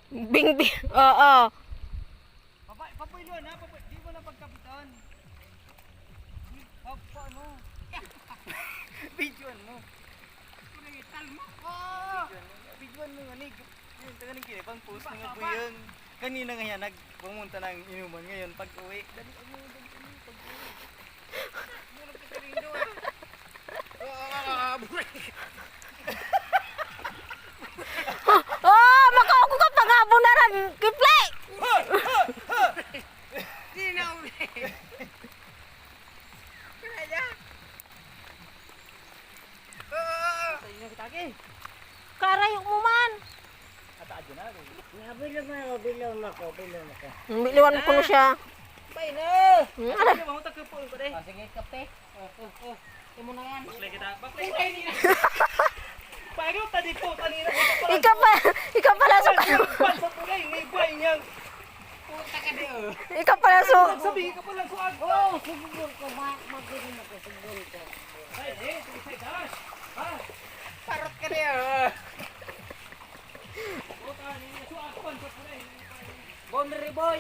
Bing bing. Oo. Papuiluan ha, di mo na pagkapitan. Ano? Videoan mo. Kunagital mo. Videoan mo nga ni. Yung taganing kini pang post nga buyang. Kanina nga yan nagpumunta ng inuman ngayon pag uwi. Dali pag uwi. Muna pa sa lindo Oh, makauko ka pangabo na ran. Kiplay. Di na uli. Kaya. Sa inyo kitagi. Karayok mo man. Ata adyo na. Bilom ako. Biliwan ko na siya. Bay na. Ano? Ano mo tagkupol ko deh. Sige, kapte. Imo na yan. Baklay kita. Baklay kita. Pero tadi po kanina Ikaw pala so. sa tulay ni bay niyang. Puta ka diyo. Ikaw pala so. Sabi ka pala suag. Oh, siguro ko. Magiging ako. Siguro ko. Ay, sige dash. Ha? Parot ka diyo. Puta ni suag pan sa tulay. Boundary boy.